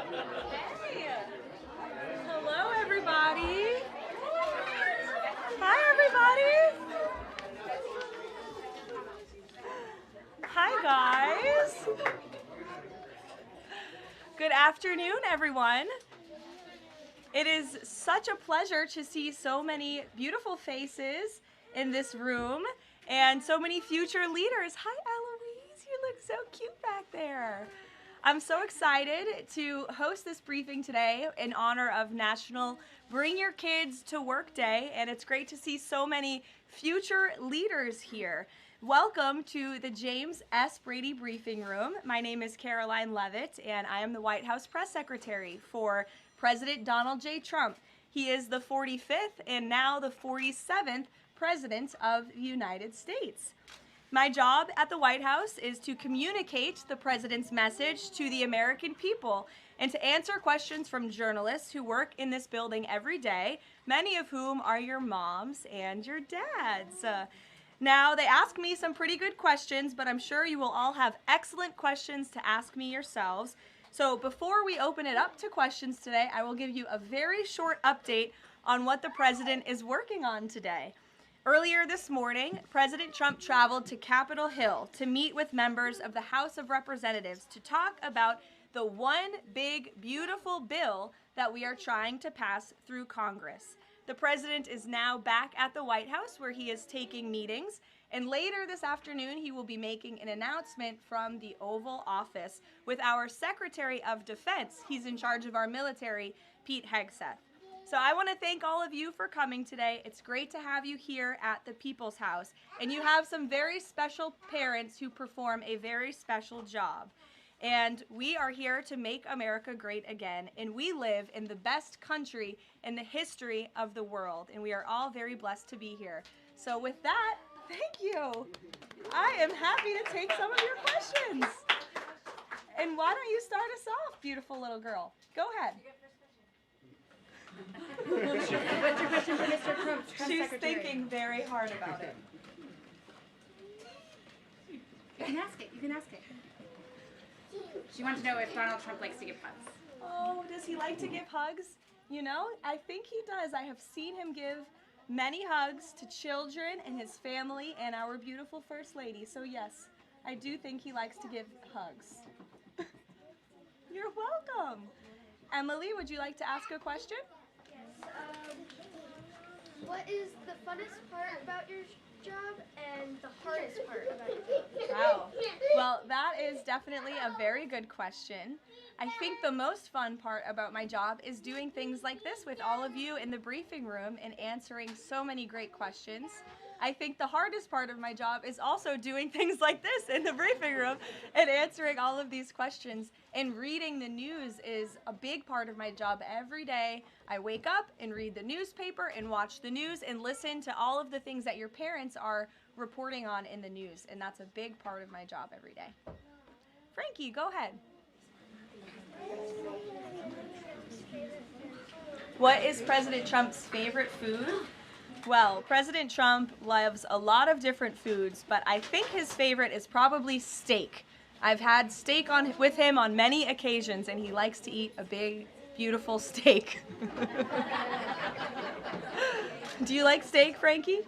Hey. Hello, everybody. Hi, everybody. Hi, guys. Good afternoon, everyone. It is such a pleasure to see so many beautiful faces in this room and so many future leaders. Hi, Eloise. You look so cute back there. I'm so excited to host this briefing today in honor of National Bring Your Kids to Work Day, and it's great to see so many future leaders here. Welcome to the James S. Brady Briefing Room. My name is Caroline Levitt, and I am the White House Press Secretary for President Donald J. Trump. He is the 45th and now the 47th President of the United States. My job at the White House is to communicate the President's message to the American people and to answer questions from journalists who work in this building every day, many of whom are your moms and your dads. Now, they ask me some pretty good questions, but I'm sure you will all have excellent questions to ask me yourselves. So before we open it up to questions today, I will give you a very short update on what the President is working on today. Earlier this morning, President Trump traveled to Capitol Hill to meet with members of the House of Representatives to talk about the one big, beautiful bill that we are trying to pass through Congress. The President is now back at the White House where he is taking meetings, and later this afternoon he will be making an announcement from the Oval Office with our Secretary of Defense. He's in charge of our military, Pete Hegseth. So I want to thank all of you for coming today. It's great to have you here at the People's House. And you have some very special parents who perform a very special job. And we are here to make America great again. And we live in the best country in the history of the world. And we are all very blessed to be here. So with that, thank you. I am happy to take some of your questions. And why don't you start us off, beautiful little girl? Go ahead. What's your question for Mr. Trump? She's thinking very hard about it. You can ask it. You can ask it. She wants to know if Donald Trump likes to give hugs. Oh, does he like to give hugs? You know, I think he does. I have seen him give many hugs to children and his family and our beautiful First Lady. So yes, I do think he likes to give hugs. You're welcome. Emily, would you like to ask a question? What is the funnest part about your job and the hardest part about your job? Wow. Well, that is definitely a very good question. I think the most fun part about my job is doing things like this with all of you in the briefing room and answering so many great questions. I think the hardest part of my job is also doing things like this in the briefing room and answering all of these questions. And reading the news is a big part of my job every day. I wake up and read the newspaper and watch the news and listen to all of the things that your parents are reporting on in the news. And that's a big part of my job every day. Frankie, go ahead. What is President Trump's favorite food? Well, President Trump loves a lot of different foods, but I think his favorite is probably steak. I've had steak with him on many occasions, and he likes to eat a big, beautiful steak. Do you like steak, Frankie?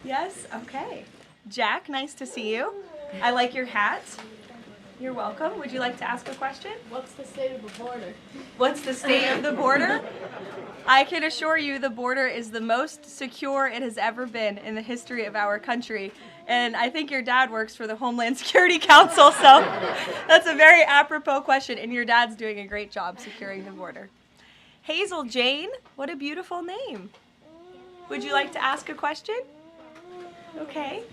Yes? Okay. Jack, nice to see you. I like your hat. You're welcome. Would you like to ask a question? What's the state of the border? What's the state of the border? I can assure you the border is the most secure it has ever been in the history of our country. And I think your dad works for the Homeland Security Council, so that's a very apropos question, and your dad's doing a great job securing the border. Hazel Jane, what a beautiful name. Would you like to ask a question? Okay.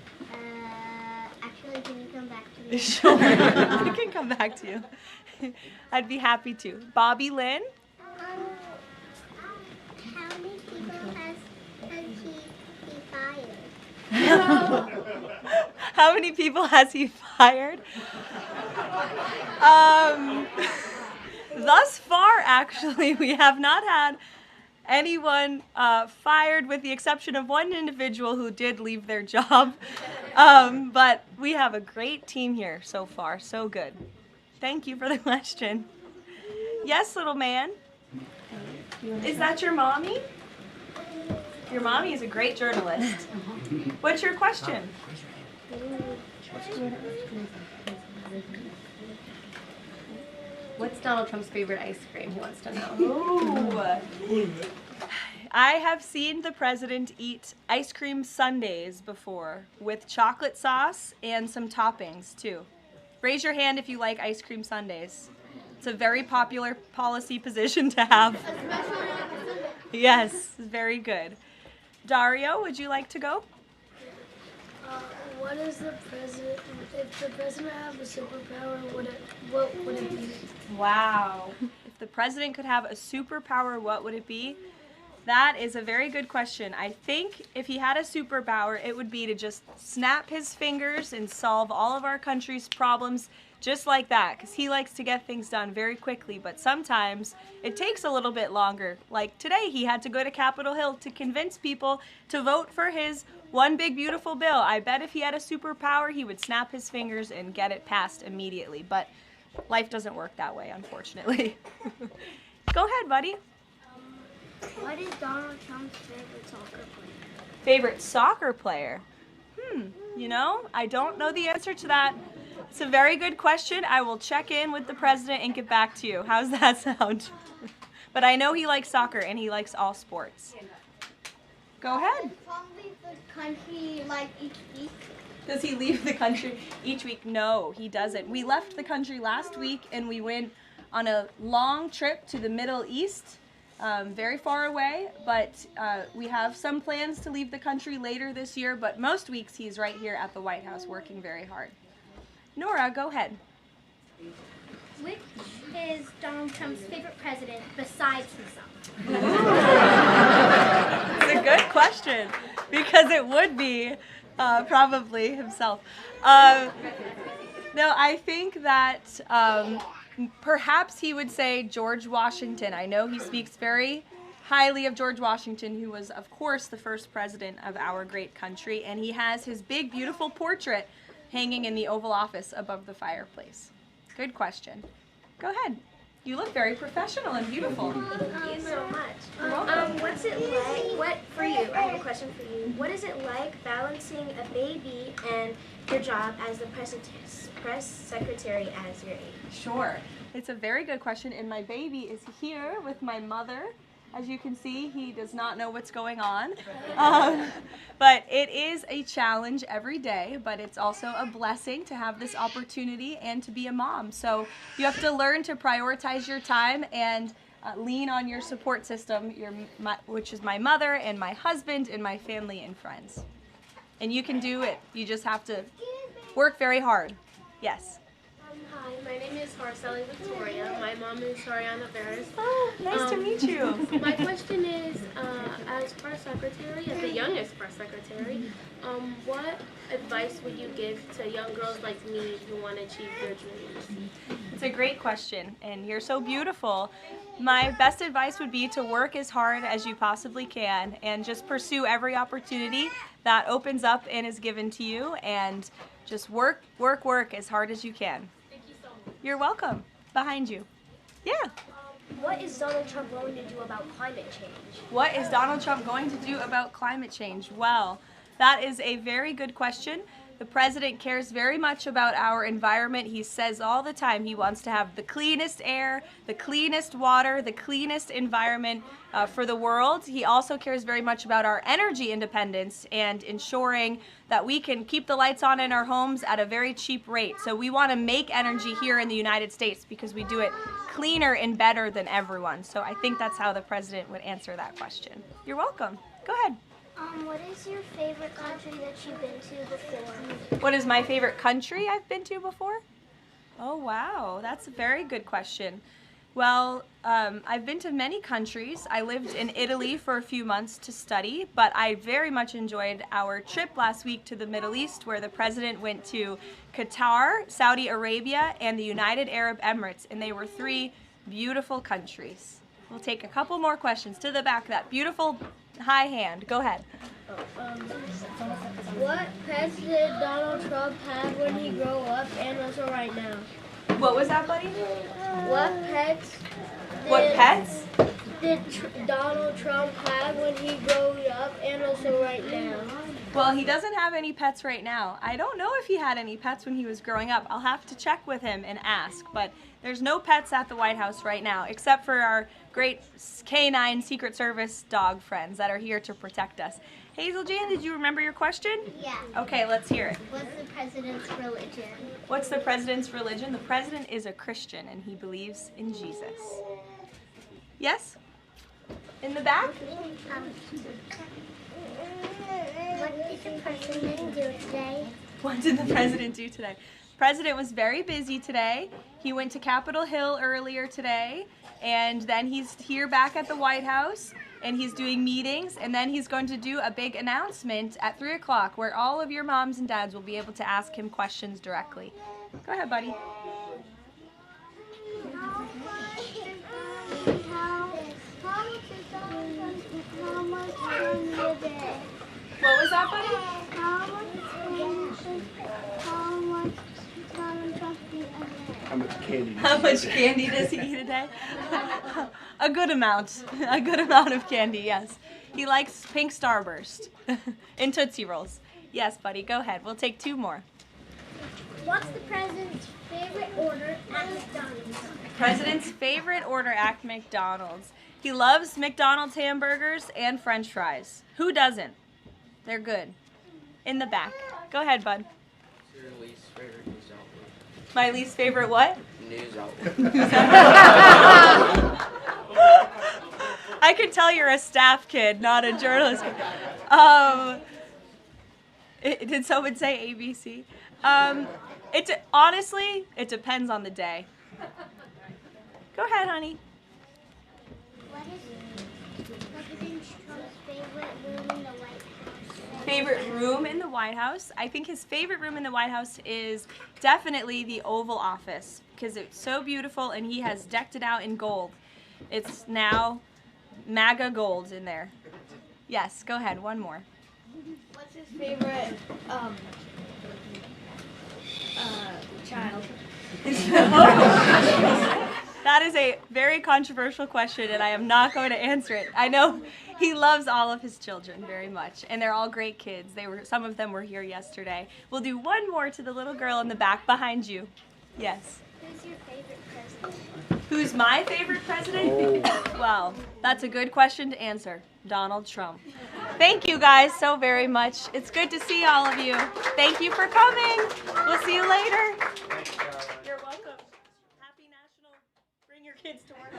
Actually, can you come back to me? Sure, I can come back to you. I'd be happy to. Bobby Lynn? How many people has he fired? How many people has he fired? Thus far, actually, we have not had anyone fired with the exception of one individual who did leave their job. But we have a great team here so far. So good. Thank you for the question. Yes, little man. Is that your mommy? Your mommy is a great journalist. What's your question? What's Donald Trump's favorite ice cream? He wants to know. Ooh. I have seen the president eat ice cream sundaes before with chocolate sauce and some toppings too. Raise your hand if you like ice cream sundaes. It's a very popular policy position to have. Yes, very good. Dario, would you like to go? What is the president? If the president had a superpower, what would it be? Wow. If the president could have a superpower, what would it be? That is a very good question. I think if he had a superpower, it would be to just snap his fingers and solve all of our country's problems just like that, because he likes to get things done very quickly, but sometimes it takes a little bit longer. Like today, he had to go to Capitol Hill to convince people to vote for his one big beautiful bill. I bet if he had a superpower, he would snap his fingers and get it passed immediately, but life doesn't work that way, unfortunately. Go ahead, buddy. What is Donald Trump's favorite soccer player? Favorite soccer player? You know, I don't know the answer to that. It's a very good question. I will check in with the president and get back to you. How's that sound? But I know he likes soccer and he likes all sports. Go ahead. Probably the country like each week. Does he leave the country each week? No, he doesn't. We left the country last week and we went on a long trip to the Middle East, very far away, but we have some plans to leave the country later this year, but most weeks he's right here at the White House working very hard. Nora, go ahead. Which is Donald Trump's favorite president besides himself? It's a good question because it would be probably himself. No, I think that perhaps he would say George Washington. I know he speaks very highly of George Washington, who was, of course, the first president of our great country, and he has his big, beautiful portrait hanging in the Oval Office above the fireplace. Good question. Go ahead. You look very professional and beautiful. Thank you so much. You're welcome. What's it like? For you, I have a question for you. What is it like balancing a baby and your job as the press secretary as your age? Sure. It's a very good question, and my baby is here with my mother. As you can see, he does not know what's going on. But it is a challenge every day, but it's also a blessing to have this opportunity and to be a mom. So you have to learn to prioritize your time and lean on your support system, which is my mother and my husband and my family and friends. And you can do it. You just have to work very hard. Yes. Hi, my name is Marceli Victoria. My mom is Sariana Veras. Oh, nice to meet you. My question is, as press secretary, as the youngest press secretary, what advice would you give to young girls like me who want to achieve their dreams? It's a great question, and you're so beautiful. My best advice would be to work as hard as you possibly can and just pursue every opportunity that opens up and is given to you, and just work as hard as you can. Thank you so much. You're welcome. Behind you. Yeah. What is Donald Trump going to do about climate change? What is Donald Trump going to do about climate change? Well, that is a very good question. The president cares very much about our environment. He says all the time he wants to have the cleanest air, the cleanest water, the cleanest environment for the world. He also cares very much about our energy independence and ensuring that we can keep the lights on in our homes at a very cheap rate. So we want to make energy here in the United States because we do it cleaner and better than everyone. So I think that's how the president would answer that question. You're welcome. Go ahead. What is your favorite country that you've been to before? What is my favorite country I've been to before? Oh, wow. That's a very good question. Well, I've been to many countries. I lived in Italy for a few months to study, but I very much enjoyed our trip last week to the Middle East, where the president went to Qatar, Saudi Arabia, and the United Arab Emirates, and they were 3 beautiful countries. We'll take a couple more questions to the back of that beautiful high hand. Go ahead. What pets did Donald Trump have when he grew up and also right now? What was that, buddy? What pets What pets? did Donald Trump have when he grew up and also right now? Well, he doesn't have any pets right now. I don't know if he had any pets when he was growing up. I'll have to check with him and ask, but there's no pets at the White House right now, except for our great canine Secret Service dog friends that are here to protect us. Hazel Jan, did you remember your question? Yeah. Okay, let's hear it. What's the president's religion? What's the president's religion? The president is a Christian and he believes in Jesus. Yes? In the back? What did the president do today? What did the president do today? President was very busy today. He went to Capitol Hill earlier today, and then he's here back at the White House, and he's doing meetings, and then he's going to do a big announcement at 3 o'clock where all of your moms and dads will be able to ask him questions directly. Go ahead, buddy. What was that, buddy? How much candy How much candy does does he eat a day? he eat a day? A good amount. A good amount of candy, yes. He likes pink Starburst and Tootsie Rolls. Yes, buddy, go ahead. We'll take 2 more. What's the president's favorite order at McDonald's? President's favorite order at McDonald's. He loves McDonald's hamburgers and French fries. Who doesn't? They're good. In the back. Go ahead, bud. Your least favorite news outlet? My least favorite what? News outlet. I can tell you're a staff kid, not a journalist kid. Did someone say ABC? Honestly, it depends on the day. Go ahead, honey. What is President Trump's favorite room in the White House? Favorite room in the White House? I think his favorite room in the White House is definitely the Oval Office because it's so beautiful and he has decked it out in gold. It's now MAGA gold in there. Yes, go ahead, one more. What's his favorite child? That is a very controversial question and I am not going to answer it. I know he loves all of his children very much and they're all great kids. Some of them were here yesterday. We'll do one more to the little girl in the back behind you. Yes. Who's your favorite president? Who's my favorite president? Well, that's a good question to answer. Donald Trump. Thank you guys so very much. It's good to see all of you. Thank you for coming. We'll see you later. You're welcome. Happy National Bring Your Kids to Work.